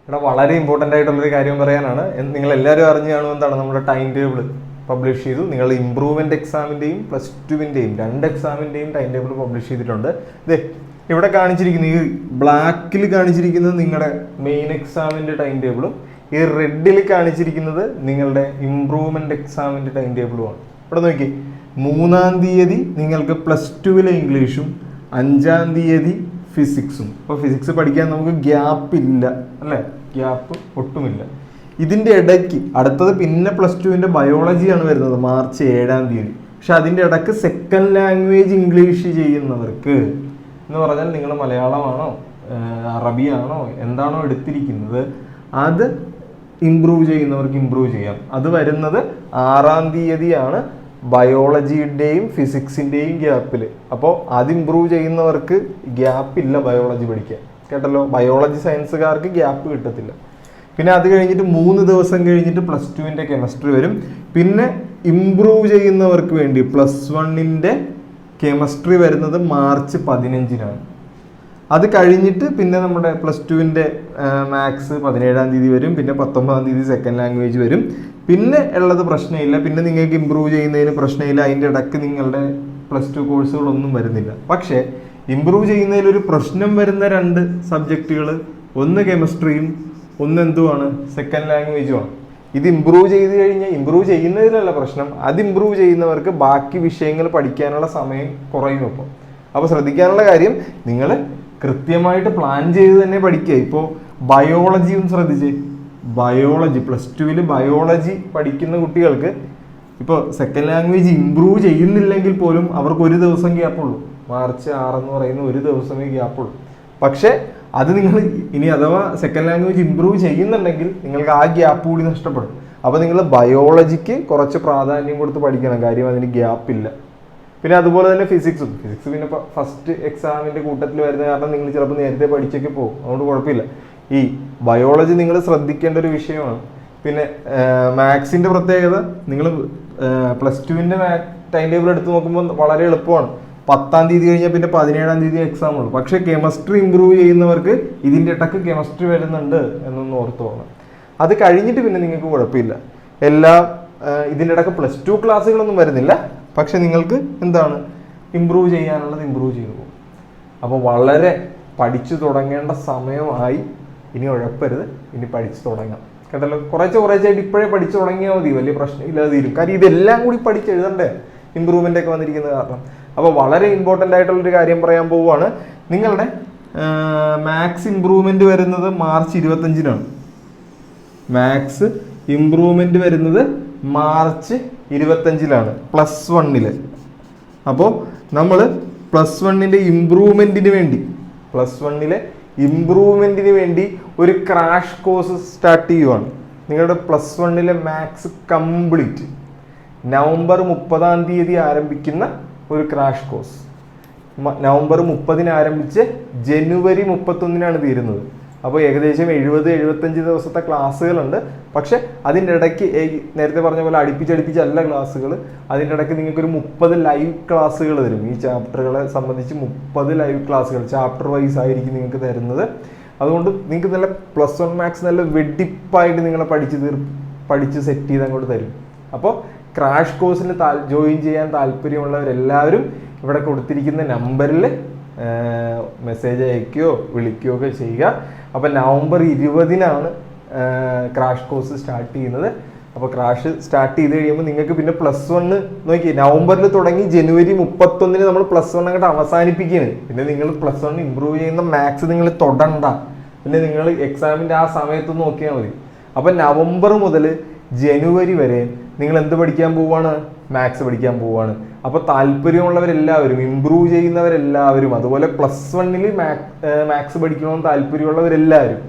ഇവിടെ വളരെ ഇമ്പോർട്ടൻ്റ് ആയിട്ടുള്ളൊരു കാര്യം പറയാനാണ്. നിങ്ങൾ എല്ലാവരും അറിഞ്ഞു കാണും എന്താണ് നമ്മുടെ ടൈം ടേബിൾ പബ്ലിഷ് ചെയ്തു. നിങ്ങൾ ഇംപ്രൂവ്മെന്റ് എക്സാമിൻ്റെയും പ്ലസ് ടുവിൻ്റെയും 2 എക്സാമിൻ്റെയും ടൈം ടേബിൾ പബ്ലിഷ് ചെയ്തിട്ടുണ്ട്. ഇതേ ഇവിടെ കാണിച്ചിരിക്കുന്ന ഈ ബ്ലാക്കിൽ കാണിച്ചിരിക്കുന്നത് നിങ്ങളുടെ മെയിൻ എക്സാമിൻ്റെ ടൈം ടേബിളും ഈ റെഡിൽ കാണിച്ചിരിക്കുന്നത് നിങ്ങളുടെ ഇംപ്രൂവ്മെന്റ് എക്സാമിൻ്റെ ടൈം ടേബിളുമാണ്. ഇവിടെ നോക്കി, 3-ാം തീയതി നിങ്ങൾക്ക് പ്ലസ് ടുവിലെ ഇംഗ്ലീഷും 5-ാം തീയതി ഫിസിക്സും. അപ്പോൾ ഫിസിക്സ് പഠിക്കാൻ നമുക്ക് ഗ്യാപ്പ് ഇല്ല അല്ലേ, ഗ്യാപ്പ് ഒട്ടുമില്ല. ഇതിൻ്റെ ഇടയ്ക്ക് അടുത്തത് പിന്നെ പ്ലസ് ടുവിൻ്റെ ബയോളജിയാണ് വരുന്നത് മാർച്ച് 7-ാം തീയതി. പക്ഷെ അതിൻ്റെ ഇടയ്ക്ക് സെക്കൻഡ് ലാംഗ്വേജ് ഇംഗ്ലീഷ് ചെയ്യുന്നവർക്ക് എന്ന് പറഞ്ഞാൽ നിങ്ങൾ മലയാളമാണോ അറബിയാണോ എന്താണോ എടുത്തിരിക്കുന്നത് അത് ഇംപ്രൂവ് ചെയ്യുന്നവർക്ക് ഇംപ്രൂവ് ചെയ്യാം. അത് വരുന്നത് 6-ാം തീയതിയാണ് ബയോളജിയുടെയും ഫിസിക്സിൻ്റെയും ഗ്യാപ്പിൽ. അപ്പോൾ അത് ഇംപ്രൂവ് ചെയ്യുന്നവർക്ക് ഗ്യാപ്പില്ല ബയോളജി പഠിക്കാൻ, കേട്ടല്ലോ. ബയോളജി സയൻസുകാർക്ക് ഗ്യാപ്പ് കിട്ടത്തില്ല. പിന്നെ അത് കഴിഞ്ഞിട്ട് 3 ദിവസം കഴിഞ്ഞിട്ട് പ്ലസ് ടുവിൻ്റെ കെമിസ്ട്രി വരും. പിന്നെ ഇംപ്രൂവ് ചെയ്യുന്നവർക്ക് വേണ്ടി പ്ലസ് 1ൻ്റെ കെമിസ്ട്രി വരുന്നത് മാർച്ച് 15-നാണ്. അത് കഴിഞ്ഞിട്ട് പിന്നെ നമ്മുടെ പ്ലസ് ടുവിൻ്റെ മാത്സ് 17-ാം തീയതി വരും. പിന്നെ 19-ാം തീയതി സെക്കൻഡ് ലാംഗ്വേജ് വരും. പിന്നെ ഉള്ളത് പ്രശ്നമില്ല, പിന്നെ നിങ്ങൾക്ക് ഇമ്പ്രൂവ് ചെയ്യുന്നതിന് പ്രശ്നമില്ല. അതിൻ്റെ ഇടയ്ക്ക് നിങ്ങളുടെ പ്ലസ് 2 കോഴ്സുകളൊന്നും വരുന്നില്ല. പക്ഷേ ഇമ്പ്രൂവ് ചെയ്യുന്നതിലൊരു പ്രശ്നം വരുന്ന 2 സബ്ജക്റ്റുകൾ, ഒന്ന് കെമിസ്ട്രിയും ഒന്ന് എന്തുമാണ് സെക്കൻഡ് ലാംഗ്വേജുമാണ്. ഇത് ഇമ്പ്രൂവ് ചെയ്ത് കഴിഞ്ഞാൽ ഇമ്പ്രൂവ് ചെയ്യുന്നതിലല്ല പ്രശ്നം, അത് ഇമ്പ്രൂവ് ചെയ്യുന്നവർക്ക് ബാക്കി വിഷയങ്ങൾ പഠിക്കാനുള്ള സമയം കുറയും. അപ്പോൾ ശ്രദ്ധിക്കാനുള്ള കാര്യം, നിങ്ങൾ കൃത്യമായിട്ട് പ്ലാൻ ചെയ്ത് തന്നെ പഠിക്കുക. ഇപ്പോൾ ബയോളജിയും ശ്രദ്ധിച്ച്, ബയോളജി പ്ലസ് ടുവിൽ ബയോളജി പഠിക്കുന്ന കുട്ടികൾക്ക് ഇപ്പോൾ സെക്കൻഡ് ലാംഗ്വേജ് ഇമ്പ്രൂവ് ചെയ്യുന്നില്ലെങ്കിൽ പോലും അവർക്ക് 1 ദിവസം ഗ്യാപ്പുള്ളൂ. മാർച്ച് 6 എന്ന് പറയുന്ന 1 ദിവസമേ ഗ്യാപ്പുള്ളൂ. പക്ഷേ അത് നിങ്ങൾ ഇനി അഥവാ സെക്കൻഡ് ലാംഗ്വേജ് ഇമ്പ്രൂവ് ചെയ്യുന്നുണ്ടെങ്കിൽ നിങ്ങൾക്ക് ആ ഗ്യാപ്പ് കൂടി നഷ്ടപ്പെടും. അപ്പോൾ നിങ്ങൾ ബയോളജിക്ക് കുറച്ച് പ്രാധാന്യം കൊടുത്ത് പഠിക്കണം, കാര്യം അതിന് ഗ്യാപ്പില്ല. പിന്നെ അതുപോലെ തന്നെ ഫിസിക്സ് പിന്നെ ഫസ്റ്റ് എക്സാമിൻ്റെ കൂട്ടത്തിൽ വരുന്ന കാരണം നിങ്ങൾ ചിലപ്പോൾ നേരത്തെ പഠിച്ചൊക്കെ പോകും, അതുകൊണ്ട് കുഴപ്പമില്ല. ഈ ബയോളജി നിങ്ങൾ ശ്രദ്ധിക്കേണ്ട ഒരു വിഷയമാണ്. പിന്നെ മാത്സിൻ്റെ പ്രത്യേകത, നിങ്ങൾ പ്ലസ് ടുവിൻ്റെ ടൈം ടേബിൾ എടുത്ത് നോക്കുമ്പോൾ വളരെ എളുപ്പമാണ്. 10-ാം തീയതി കഴിഞ്ഞാൽ പിന്നെ 17-ാം തീയതി എക്സാം ഉള്ളൂ. പക്ഷേ കെമിസ്ട്രി ഇമ്പ്രൂവ് ചെയ്യുന്നവർക്ക് ഇതിൻ്റെ ഇടയ്ക്ക് കെമിസ്ട്രി വരുന്നുണ്ട് എന്നൊന്ന് ഓർത്ത് പോകണം. അത് കഴിഞ്ഞിട്ട് പിന്നെ നിങ്ങൾക്ക് കുഴപ്പമില്ല. ഇതിൻ്റെ ഇടയ്ക്ക് പ്ലസ് 2 ക്ലാസ്സുകളൊന്നും വരുന്നില്ല. പക്ഷെ നിങ്ങൾക്ക് എന്താണ് ഇമ്പ്രൂവ് ചെയ്യാനുള്ളത് ഇമ്പ്രൂവ് ചെയ്തു പോകും. അപ്പോൾ വളരെ പഠിച്ചു തുടങ്ങേണ്ട സമയമായി. ഇനി ഉഴപ്പരുത്, ഇനി പഠിച്ചു തുടങ്ങാം, കേട്ടല്ലോ. കുറച്ചായിട്ട് ഇപ്പോഴേ പഠിച്ചു തുടങ്ങിയാൽ മതി, വലിയ പ്രശ്നമില്ലാതെ തീരും. കാര്യം ഇതെല്ലാം കൂടി പഠിച്ചെഴുതണ്ടേ ഇമ്പ്രൂവ്മെൻ്റ് ഒക്കെ വന്നിരിക്കുന്നത് കാരണം. അപ്പോൾ വളരെ ഇമ്പോർട്ടൻ്റ് ആയിട്ടുള്ളൊരു കാര്യം പറയാൻ പോവുകയാണ്. നിങ്ങളുടെ മാത്സ് ഇമ്പ്രൂവ്മെൻറ്റ് വരുന്നത് മാർച്ച് 25-നാണ്. മാത്സ് ഇമ്പ്രൂവ്മെൻറ്റ് വരുന്നത് മാർച്ച് 25-ലാണ് പ്ലസ് 1-ൽ. അപ്പോൾ നമ്മൾ പ്ലസ് 1-ൻ്റെ ഇമ്പ്രൂവ്മെൻറ്റിന് വേണ്ടി ഒരു ക്രാഷ് കോഴ്സ് സ്റ്റാർട്ട് ചെയ്യുവാണ്. നിങ്ങളുടെ പ്ലസ് 1-ലെ മാത്സ് കംപ്ലീറ്റ് നവംബർ 30-ാം തീയതി ആരംഭിക്കുന്ന ഒരു ക്രാഷ് കോഴ്സ്. നവംബർ 30-ന് ആരംഭിച്ച് ജനുവരി 31-നാണ് തീരുന്നത്. അപ്പോൾ ഏകദേശം 70-75 ദിവസത്തെ ക്ലാസ്സുകളുണ്ട്. പക്ഷെ അതിൻ്റെ ഇടയ്ക്ക് നേരത്തെ പറഞ്ഞ പോലെ അടുപ്പിച്ചല്ല ക്ലാസ്സുകൾ. അതിൻ്റെ ഇടയ്ക്ക് നിങ്ങൾക്കൊരു 30 ലൈവ് ക്ലാസ്സുകൾ തരും. ഈ ചാപ്റ്ററുകളെ സംബന്ധിച്ച് 30 ലൈവ് ക്ലാസ്സുകൾ ചാപ്റ്റർ വൈസ് ആയിരിക്കും നിങ്ങൾക്ക് തരുന്നത്. അതുകൊണ്ട് നിങ്ങൾക്ക് നല്ല പ്ലസ് 1 മാത്സ് നല്ല വെടിപ്പായിട്ട് നിങ്ങളെ പഠിച്ച് സെറ്റ് ചെയ്ത് അങ്ങോട്ട് തരും. അപ്പോൾ ക്രാഷ് കോഴ്സിന് ജോയിൻ ചെയ്യാൻ താല്പര്യമുള്ളവരെല്ലാവരും ഇവിടെ കൊടുത്തിരിക്കുന്ന നമ്പറിൽ മെസ്സേജ് അയക്കുകയോ വിളിക്കുകയോ ഒക്കെ ചെയ്യുക. അപ്പോൾ നവംബർ 20-നാണ് ക്രാഷ് കോഴ്സ് സ്റ്റാർട്ട് ചെയ്യുന്നത്. അപ്പോൾ ക്രാഷ് സ്റ്റാർട്ട് ചെയ്ത് കഴിയുമ്പോൾ നിങ്ങൾക്ക് പിന്നെ പ്ലസ് 1 നോക്കി നവംബറിൽ തുടങ്ങി ജനുവരി 31-ന് നമ്മൾ പ്ലസ് 1 അങ്ങോട്ട് അവസാനിപ്പിക്കുകയാണ്. പിന്നെ നിങ്ങൾ പ്ലസ് 1 ഇമ്പ്രൂവ് ചെയ്യുന്ന മാത്സ് നിങ്ങൾ തൊടണ്ട. പിന്നെ നിങ്ങൾ എക്സാമിൻ്റെ ആ സമയത്ത് നോക്കിയാൽ മതി. അപ്പം നവംബർ മുതൽ ജനുവരി വരെ നിങ്ങൾ എന്ത് പഠിക്കാൻ പോവുകയാണ്? മാത്സ് പഠിക്കാൻ പോവുകയാണ്. അപ്പോൾ താല്പര്യമുള്ളവരെല്ലാവരും, ഇമ്പ്രൂവ് ചെയ്യുന്നവരെല്ലാവരും, അതുപോലെ പ്ലസ് 1-ൽ മാത്സ് പഠിക്കണമെന്ന് താല്പര്യമുള്ളവരെല്ലാവരും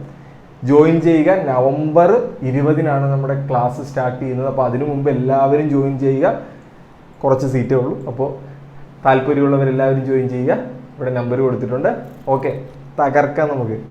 ജോയിൻ ചെയ്യുക. നവംബർ 20-നാണ് നമ്മുടെ ക്ലാസ് സ്റ്റാർട്ട് ചെയ്യുന്നത്. അപ്പോൾ അതിനു മുമ്പ് എല്ലാവരും ജോയിൻ ചെയ്യുക. കുറച്ച് സീറ്റേ ഉള്ളൂ. അപ്പോൾ താല്പര്യമുള്ളവരെല്ലാവരും ജോയിൻ ചെയ്യുക. ഇവിടെ നമ്പർ കൊടുത്തിട്ടുണ്ട്. ഓക്കെ, തകർക്കാം നമുക്ക്.